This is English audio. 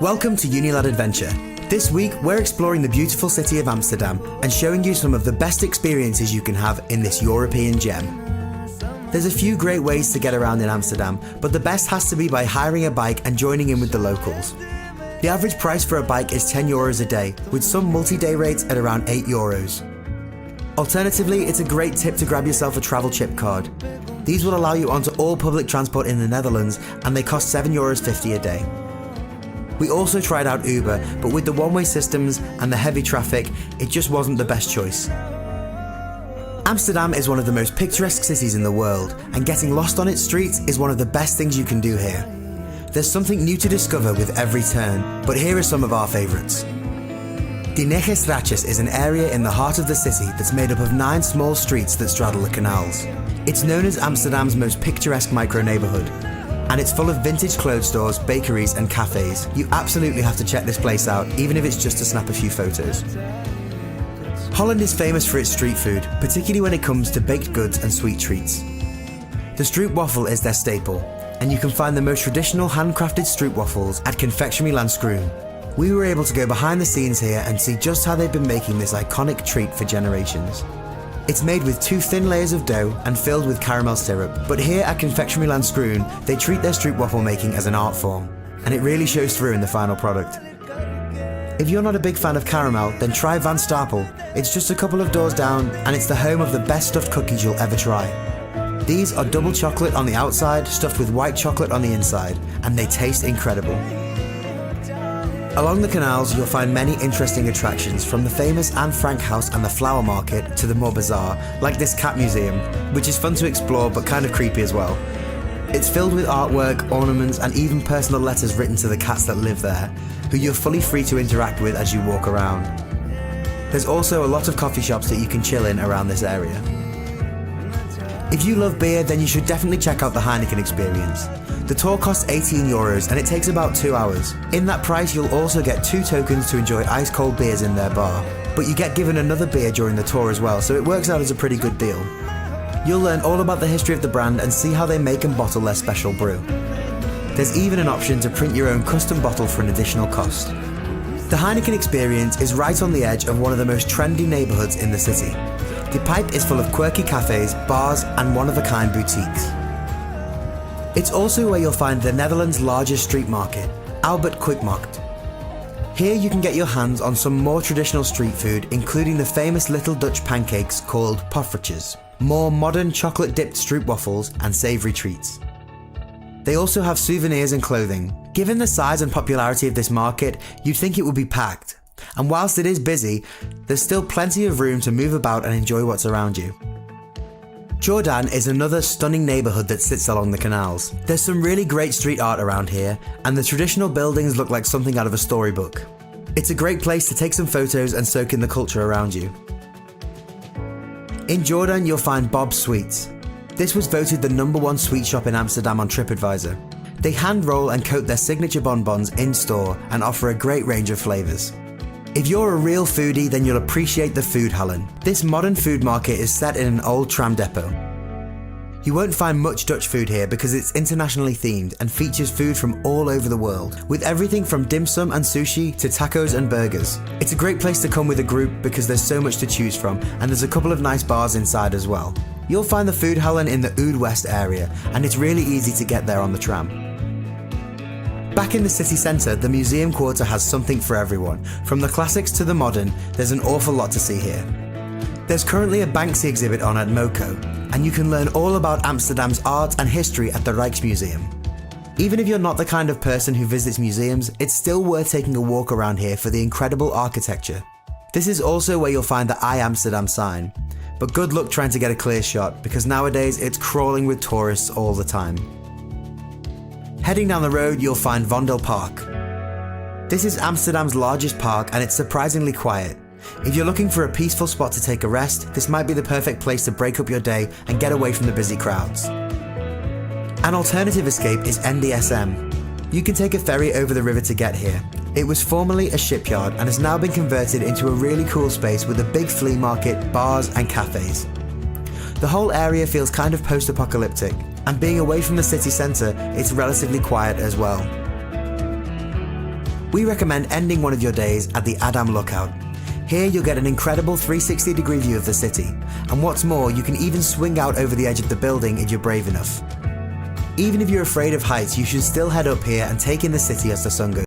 Welcome to Unilad Adventure. This week, we're exploring the beautiful city of Amsterdam and showing you some of the best experiences you can have in this European gem. There's a few great ways to get around in Amsterdam, but the best has to be by hiring a bike and joining in with the locals. The average price for a bike is €10 a day, with some multi-day rates at around €8. Alternatively, it's a great tip to grab yourself a travel chip card. These will allow you onto all public transport in the Netherlands, and they cost €7.50 a day. We also tried out Uber, but with the one-way systems and the heavy traffic, it just wasn't the best choice. Amsterdam is one of the most picturesque cities in the world, and getting lost on its streets is one of the best things you can do here. There's something new to discover with every turn, but here are some of our favourites. De Nege Straatjes is an area in the heart of the city that's made up of 9 small streets that straddle the canals. It's known as Amsterdam's most picturesque micro-neighbourhood, and it's full of vintage clothes stores, bakeries and cafes. You absolutely have to check this place out, even if it's just to snap a few photos. Holland is famous for its street food, particularly when it comes to baked goods and sweet treats. The stroopwafel is their staple, and you can find the most traditional handcrafted stroopwafels at Confectionery Landskroon. We were able to go behind the scenes here and see just how they've been making this iconic treat for generations. It's made with 2 thin layers of dough and filled with caramel syrup, but here at Confectionery Landskroon, they treat their stroopwafel making as an art form, and it really shows through in the final product. If you're not a big fan of caramel, then try Van Stapel. It's just a couple of doors down, and it's the home of the best stuffed cookies you'll ever try. These are double chocolate on the outside, stuffed with white chocolate on the inside, and they taste incredible. Along the canals, you'll find many interesting attractions, from the famous Anne Frank House and the Flower Market to the more bizarre, like this cat museum, which is fun to explore but kind of creepy as well. It's filled with artwork, ornaments and even personal letters written to the cats that live there, who you're fully free to interact with as you walk around. There's also a lot of coffee shops that you can chill in around this area. If you love beer, then you should definitely check out the Heineken experience. The tour costs €18 and it takes about 2 hours. In that price, you'll also get 2 tokens to enjoy ice-cold beers in their bar. But you get given another beer during the tour as well, so it works out as a pretty good deal. You'll learn all about the history of the brand and see how they make and bottle their special brew. There's even an option to print your own custom bottle for an additional cost. The Heineken experience is right on the edge of one of the most trendy neighbourhoods in the city. The Pipe is full of quirky cafes, bars and one-of-a-kind boutiques. It's also where you'll find the Netherlands' largest street market, Albert Quikmarkt. Here you can get your hands on some more traditional street food, including the famous little Dutch pancakes called poffertjes, more modern chocolate-dipped stroopwafels and savoury treats. They also have souvenirs and clothing. Given the size and popularity of this market, you'd think it would be packed. And whilst it is busy, there's still plenty of room to move about and enjoy what's around you. Jordan is another stunning neighbourhood that sits along the canals. There's some really great street art around here, and the traditional buildings look like something out of a storybook. It's a great place to take some photos and soak in the culture around you. In Jordan, you'll find Bob's Sweets. This was voted the #1 sweet shop in Amsterdam on TripAdvisor. They hand roll and coat their signature bonbons in-store and offer a great range of flavours. If you're a real foodie, then you'll appreciate the Foodhallen. This modern food market is set in an old tram depot. You won't find much Dutch food here because it's internationally themed and features food from all over the world, with everything from dim sum and sushi to tacos and burgers. It's a great place to come with a group because there's so much to choose from, and there's a couple of nice bars inside as well. You'll find the Foodhallen in the Oud West area, and it's really easy to get there on the tram. Back in the city centre, the museum quarter has something for everyone. From the classics to the modern, there's an awful lot to see here. There's currently a Banksy exhibit on at MoCo, and you can learn all about Amsterdam's art and history at the Rijksmuseum. Even if you're not the kind of person who visits museums, it's still worth taking a walk around here for the incredible architecture. This is also where you'll find the I Amsterdam sign, but good luck trying to get a clear shot because nowadays it's crawling with tourists all the time. Heading down the road, you'll find Vondel Park. This is Amsterdam's largest park and it's surprisingly quiet. If you're looking for a peaceful spot to take a rest, this might be the perfect place to break up your day and get away from the busy crowds. An alternative escape is NDSM. You can take a ferry over the river to get here. It was formerly a shipyard and has now been converted into a really cool space with a big flea market, bars and cafes. The whole area feels kind of post-apocalyptic, and being away from the city centre, it's relatively quiet as well. We recommend ending one of your days at the Amsterdam Lookout. Here you'll get an incredible 360-degree view of the city, and what's more, you can even swing out over the edge of the building if you're brave enough. Even if you're afraid of heights, you should still head up here and take in the city as the sun goes